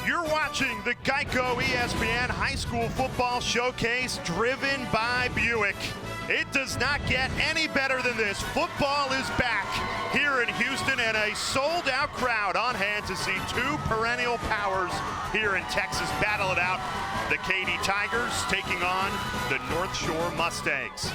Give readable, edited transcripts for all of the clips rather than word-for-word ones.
You're watching the GEICO ESPN High School Football Showcase driven by Buick. It does not get any better than this. Football is back here in Houston and a sold-out crowd on hand to see two perennial powers here in Texas battle it out. The Katy Tigers taking on the North Shore Mustangs.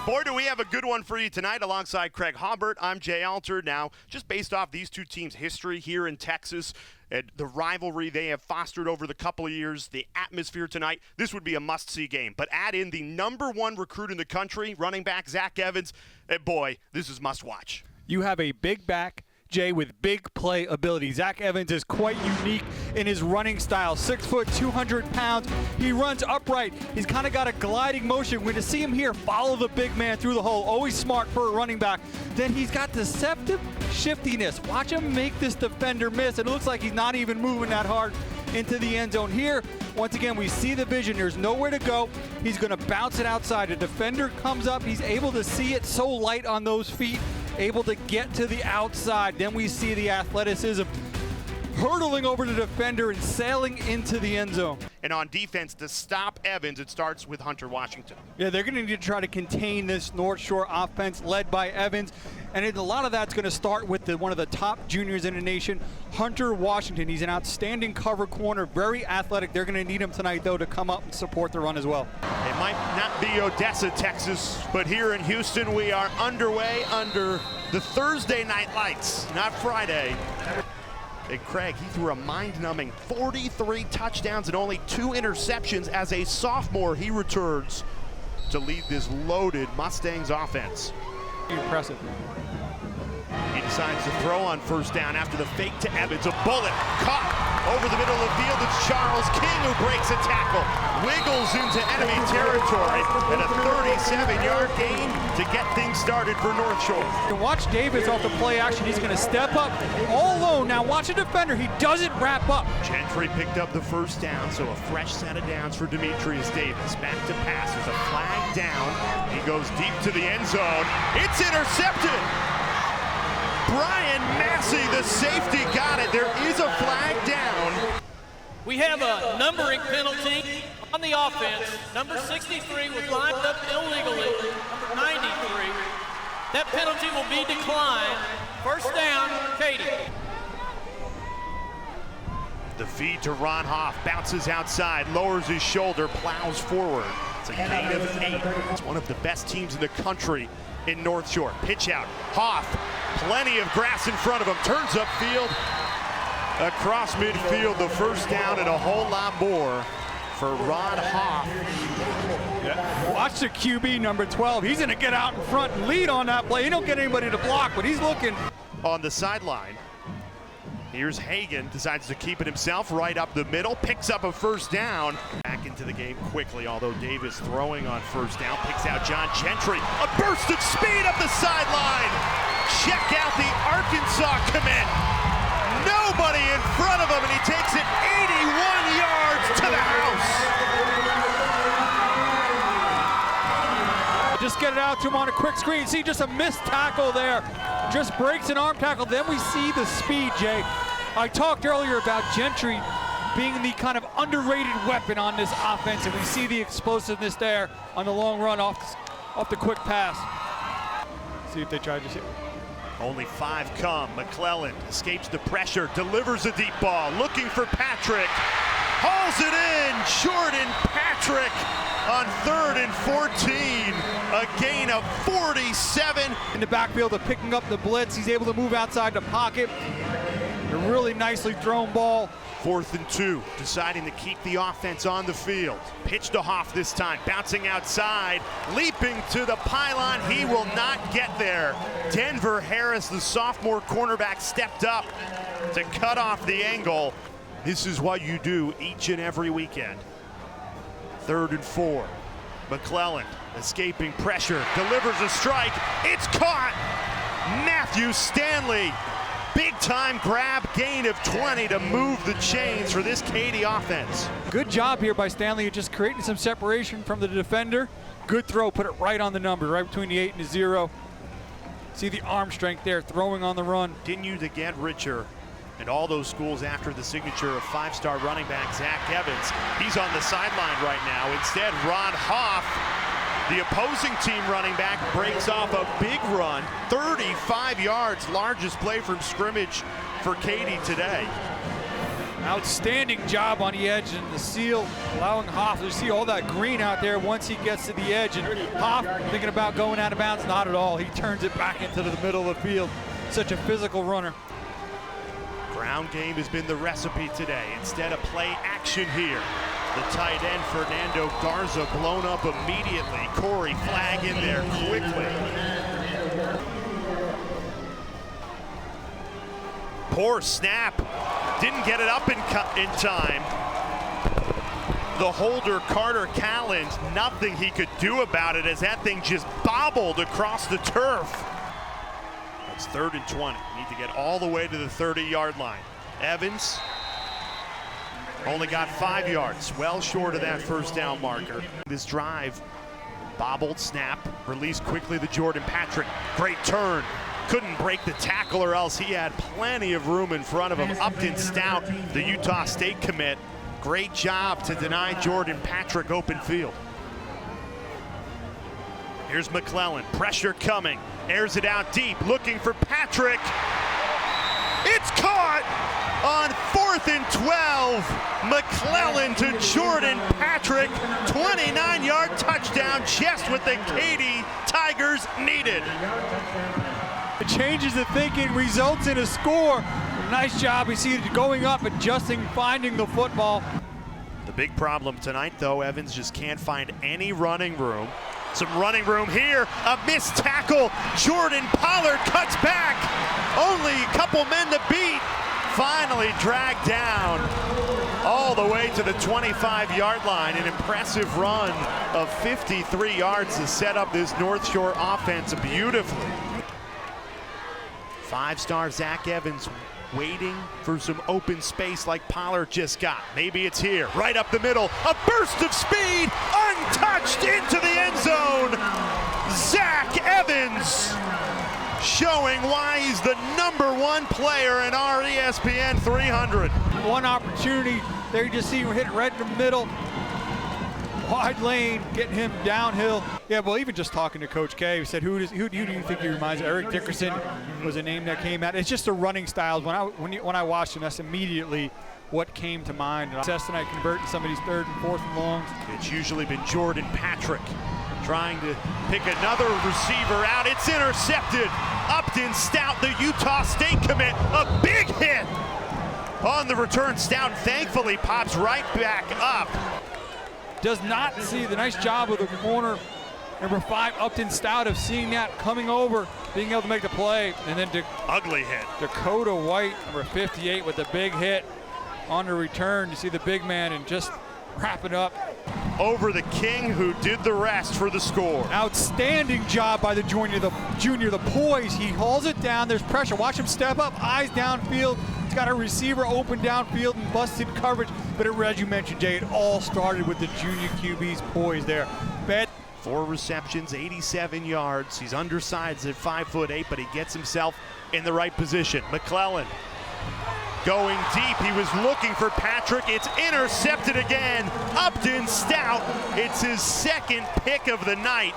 Boy, do we have a good one for you tonight. Alongside Craig Hobart, I'm Jay Alter. Now, just based off these two teams' history here in Texas, and the rivalry they have fostered over the couple of years, the atmosphere tonight, this would be a must-see game. But add in the #1 recruit in the country, running back Zach Evans, and boy, this is must-watch. You have a big back, Jay, with big play ability. Zach Evans is quite unique in his running style. 6 foot, 200 pounds. He runs upright. He's kind of got a gliding motion. We're going to see him here follow the big man through the hole. Always smart for a running back. Then he's got deceptive shiftiness. Watch him make this defender miss. It looks like he's not even moving that hard into the end zone. Here, once again, we see the vision. There's nowhere to go. He's going to bounce it outside. The defender comes up. He's able to see it, so light on those feet, able to get to the outside. Then we see the athleticism hurtling over the defender and sailing into the end zone. And on defense, to stop Evans, it starts with Hunter Washington. Yeah, they're going to need to try to contain this North Shore offense led by Evans. And a lot of that's going to start with one of the top juniors in the nation, Hunter Washington. He's an outstanding cover corner, very athletic. They're going to need him tonight, though, to come up and support the run as well. It might not be Odessa, Texas, but here in Houston, we are underway under the Thursday night lights, not Friday. And Craig, he threw a mind-numbing 43 touchdowns and only 2 interceptions. As a sophomore, he returns to lead this loaded Mustangs offense. Impressive. He decides to throw on first down after the fake to Evans. A bullet caught over the middle of the field. It's Charles King who breaks a tackle, wiggles into enemy territory, and a 37-yard gain to get things started for North Shore. And watch Davis off the play action. He's going to step up all alone. Now watch a defender. He doesn't wrap up. Gentry picked up the first down, so a fresh set of downs for Demetrius Davis. Back to pass. There's a flag down. He goes deep to the end zone. It's intercepted. Brian Massey, the safety, got it. There is a flag down. We have a numbering penalty on the offense. Number 63 was lined up illegally. Number 93. That penalty will be declined. First down, Katy. The feed to Ron Hoff, bounces outside, lowers his shoulder, plows forward. It's a gain of 8. It's one of the best teams in the country in North Shore. Pitch out, Hoff, plenty of grass in front of him, turns upfield, across midfield, the first down and a whole lot more for Ron Hoff. Yeah. Watch the QB, number 12. He's going to get out in front and lead on that play. He don't get anybody to block, but he's looking. On the sideline, here's Hagan, decides to keep it himself right up the middle, picks up a first down. Back into the game quickly, although Davis throwing on first down, picks out John Gentry. A burst of speed up the sideline. Check out the Arkansas commit. Nobody in front of him, and he takes it 81 yards to the house. Just get it out to him on a quick screen. See, just a missed tackle there. Just breaks an arm tackle. Then we see the speed, Jay. I talked earlier about Gentry being the kind of underrated weapon on this offense, and we see the explosiveness there on the long run off the quick pass. See if they try to hit. Only 5 come. McClellan escapes the pressure, delivers a deep ball, looking for Patrick. Hauls it in, Jordan Patrick on 3rd and 14. A gain of 47. In the backfield of picking up the blitz, he's able to move outside the pocket. A really nicely thrown ball. 4th and 2, deciding to keep the offense on the field. Pitch to Hoff this time, bouncing outside, leaping to the pylon. He will not get there. Denver Harris, the sophomore cornerback, stepped up to cut off the angle. This is what you do each and every weekend. 3rd and 4. McClellan escaping pressure, delivers a strike. It's caught. Matthew Stanley. Big time grab, gain of 20 to move the chains for this Katy offense. Good job here by Stanley, just creating some separation from the defender. Good throw, put it right on the number, right between the 8 and the 0. See the arm strength there, throwing on the run. Continue to get richer And all those schools after the signature of five-star running back Zach Evans. He's on the sideline right now. Instead, Ron Hoff, the opposing team running back, breaks off a big run, 35 yards, largest play from scrimmage for Katy today. Outstanding job on the edge and the seal, allowing Hoff to see all that green out there once he gets to the edge. And Hoff thinking about going out of bounds, not at all. He turns it back into the middle of the field. Such a physical runner. Ground game has been the recipe today. Instead of play action here. The tight end, Fernando Garza, blown up immediately. Corey Flagg in there quickly. Poor snap. Didn't get it up in time. The holder, Carter Calland, nothing he could do about it as that thing just bobbled across the turf. It's 3rd and 20. Need to get all the way to the 30-yard line. Evans only got 5 yards, well short of that first down marker. This drive, bobbled snap, released quickly to Jordan Patrick. Great turn. Couldn't break the tackle or else he had plenty of room in front of him. Upton Stout, the Utah State commit. Great job to deny Jordan Patrick open field. Here's McClellan, pressure coming. Airs it out deep, looking for Patrick. It's caught on 4th and 12. McClellan to Jordan Patrick. 29-yard touchdown, just what the Katy Tigers needed. It changes the thinking, results in a score. Nice job. We see it going up, adjusting, finding the football. The big problem tonight, though, Evans just can't find any running room. Some running room here, a missed tackle. Jordan Pollard cuts back. Only a couple men to beat. Finally dragged down all the way to the 25-yard line. An impressive run of 53 yards to set up this North Shore offense beautifully. Five-star Zach Evans waiting for some open space like Pollard just got. Maybe it's here, right up the middle. A burst of speed, untouched into the end zone. Zach Evans showing why he's the #1 player in our ESPN 300. One opportunity there, you just see him hit it right in the middle. Wide lane, getting him downhill. Yeah, well, even just talking to Coach K, he said, who do you think he reminds of? Eric Dickerson was a name that came out. It's just the running styles. When I watched him, that's immediately what came to mind. Success tonight converting some of these 3rd and 4th and longs. It's usually been Jordan Patrick trying to pick another receiver out. It's intercepted. Upton Stout, the Utah State commit, a big hit on the return. Stout thankfully pops right back up. Does not see the nice job of the corner, number 5, Upton Stout, of seeing that coming over, being able to make the play, and then ugly hit. Dakota White, number 58, with a big hit on the return. You see the big man and just wrap it up. Over the king who did the rest for the score. Outstanding job by the junior, the poise. He hauls it down, there's pressure. Watch him step up, eyes downfield. He's got a receiver open downfield and busted coverage. But as you mentioned, Jay, it all started with the junior QB's poise there. 4 receptions, 87 yards. He's undersized at 5'8", but he gets himself in the right position. McClellan going deep. He was looking for Patrick. It's intercepted again. Upton Stout. It's his 2nd pick of the night.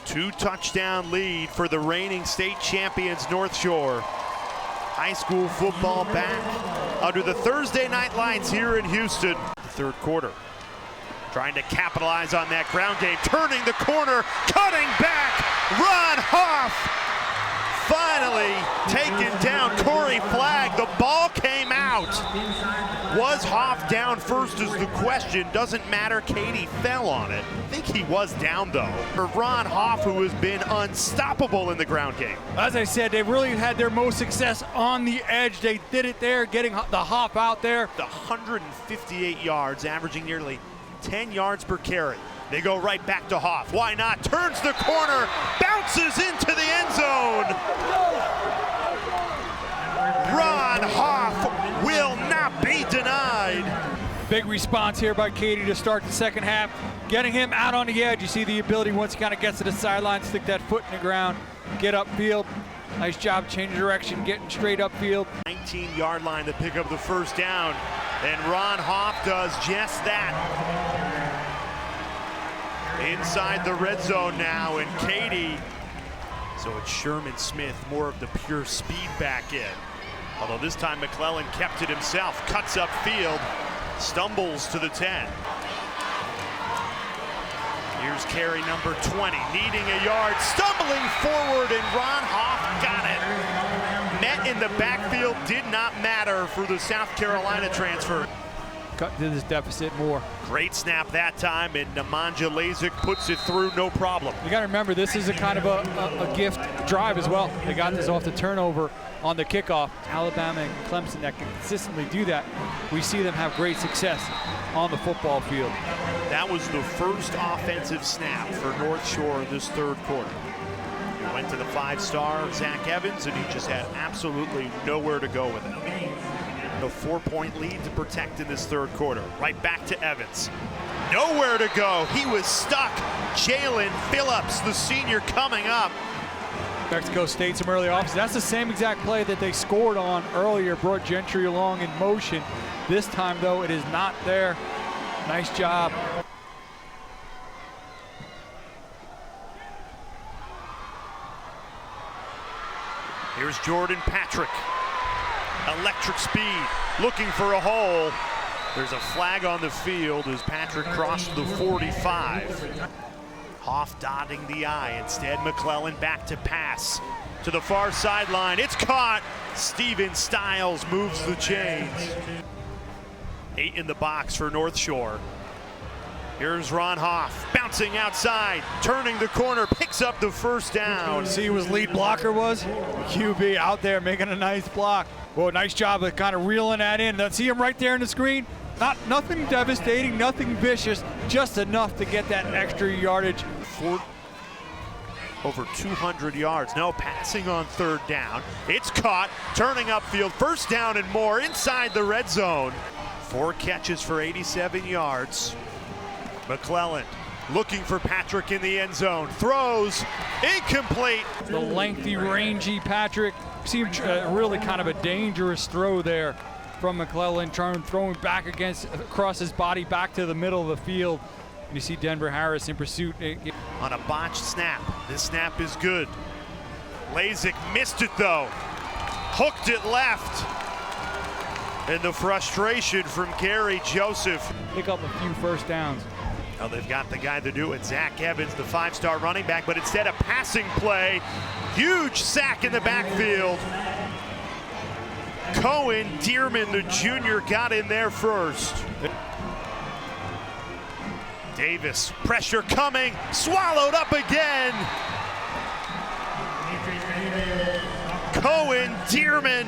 2-touchdown lead for the reigning state champions North Shore. High school football back under the Thursday night lights here in Houston. The 3rd quarter. Trying to capitalize on that ground game. Turning the corner, cutting back. Ron Hoff finally taken down. Corey Flagg. The ball came out. Was Hoff down first is the question. Doesn't matter. Katy fell on it. I think he was down though. For Ron Hoff, who has been unstoppable in the ground game. As I said, they've really had their most success on the edge. They did it there, getting the Hoff out there. The 158 yards, averaging nearly 10 yards per carry. They go right back to Hoff. Why not? Turns the corner, bounces into the end zone. Ron Hoff will not be denied. Big response here by Katy to start the 2nd half. Getting him out on the edge. You see the ability once he kind of gets to the sideline, stick that foot in the ground, get upfield. Nice job changing direction, getting straight upfield. 19-yard line to pick up the first down, and Ron Hoff does just that. Inside the red zone now, and Katy. So it's Sherman Smith, more of the pure speed back in. Although this time McClellan kept it himself, cuts upfield, stumbles to the 10. Here's carry number 20, needing a yard, stumbling forward, and Ron Hoff got it. Met in the backfield, did not matter for the South Carolina transfer. Cut to this deficit more. Great snap that time, and Nemanja Lazic puts it through no problem. You got to remember, this is a kind of a gift drive as well. They got this off the turnover on the kickoff. Alabama and Clemson that can consistently do that. We see them have great success on the football field. That was the first offensive snap for North Shore this third quarter. He went to the 5-star Zach Evans, and he just had absolutely nowhere to go with it. A 4-point lead to protect in this third quarter. Right back to Evans. Nowhere to go. He was stuck. Jalen Phillips, the senior, coming up. Mexico State some early offense. That's the same exact play that they scored on earlier, brought Gentry along in motion. This time, though, it is not there. Nice job. Here's Jordan Patrick. Electric speed, looking for a hole. There's a flag on the field as Patrick crossed the 45. Hoff dotting the I. Instead, McClellan back to pass to the far sideline. It's caught. Steven Stiles moves the chains. 8 in the box for North Shore. Here's Ron Hoff, bouncing outside, turning the corner, picks up the first down. See who his lead blocker was? QB out there making a nice block. Well, nice job of kind of reeling that in. See him right there in the screen? Nothing devastating, nothing vicious, just enough to get that extra yardage. Over 200 yards. No passing on third down. It's caught, turning upfield, first down and more inside the red zone. 4 catches for 87 yards. McClellan looking for Patrick in the end zone. Throws incomplete. The lengthy, rangy Patrick. Seemed really kind of a dangerous throw there from McClellan, throwing back across his body back to the middle of the field. And you see Denver Harris in pursuit. On a botched snap. This snap is good. Lazic missed it though. Hooked it left. And the frustration from Gary Joseph. Pick up a few first downs. Now they've got the guy to do it, Zach Evans, the 5-star running back, but instead a passing play. Huge sack in the backfield. Cohen Dearman, the junior, got in there first. Davis, pressure coming, swallowed up again. Cohen Dearman,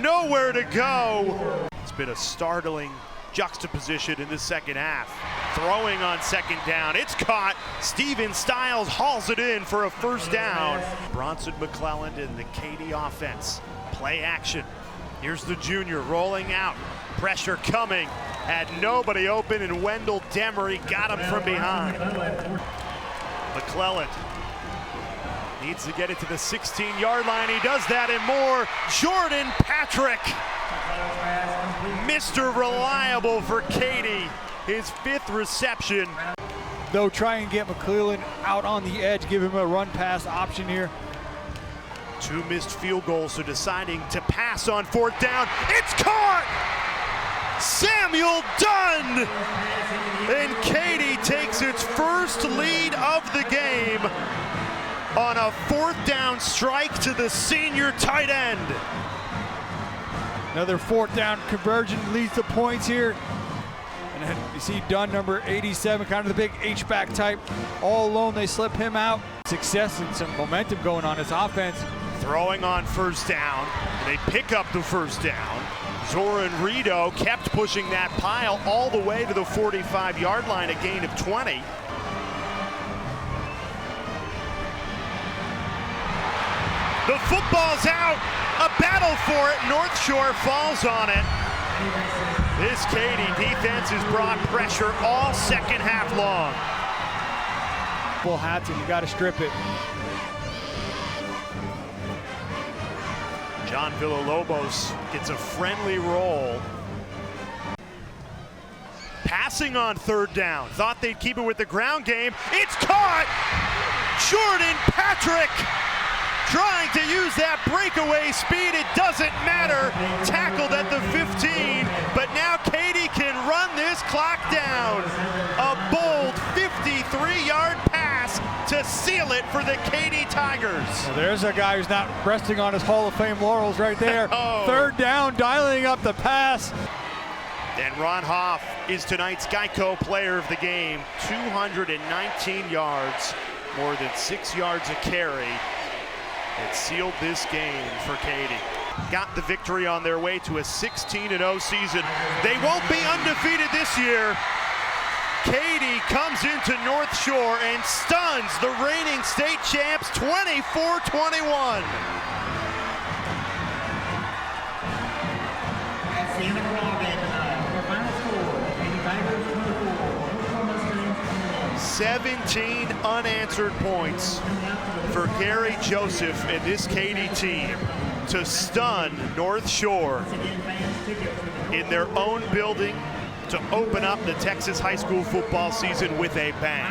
nowhere to go. It's been a startling juxtaposition in the second half. Throwing on second down, it's caught. Steven Stiles hauls it in for a first down. Bronson McClellan and the Katy offense. Play action. Here's the junior rolling out. Pressure coming. Had nobody open, and Wendell Demery got him from behind. McClellan needs to get it to the 16-yard line. He does that and more. Jordan Patrick, Mr. Reliable for Katy. His 5th reception. They'll try and get McClellan out on the edge, give him a run-pass option here. 2 missed field goals, so deciding to pass on 4th down. It's caught! Samuel Dunn! And Katy takes its first lead of the game on a 4th down strike to the senior tight end. Another 4th down conversion leads to points here. And you see Dunn, number 87, kind of the big H-back type. All alone, they slip him out. Success and some momentum going on his offense. Throwing on first down. They pick up the first down. Zoran Rito kept pushing that pile all the way to the 45-yard line, a gain of 20. The football's out. A battle for it. North Shore falls on it. This Katy defense has brought pressure all second half long. Full hats, and you got to strip it. John Villalobos gets a friendly roll. Passing on third down. Thought they'd keep it with the ground game. It's caught! Jordan Patrick trying to use that breakaway speed. It doesn't matter. Tackled at the 15, but now Katy can run this clock down. A bold 53-yard pass to seal it for the Katy Tigers. Well, there's a guy who's not resting on his Hall of Fame laurels right there. Third down, dialing up the pass. And Ron Hoff is tonight's GEICO player of the game. 219 yards, more than 6 yards a carry. It sealed this game for Katy. Got the victory on their way to a 16-0 season. They won't be undefeated this year. Katy comes into North Shore and stuns the reigning state champs 24-21. That's the end of the ball game tonight. Our final score, Katy Tigers 24, 17 unanswered points for Gary Joseph and this Katy team to stun North Shore in their own building to open up the Texas high school football season with a bang.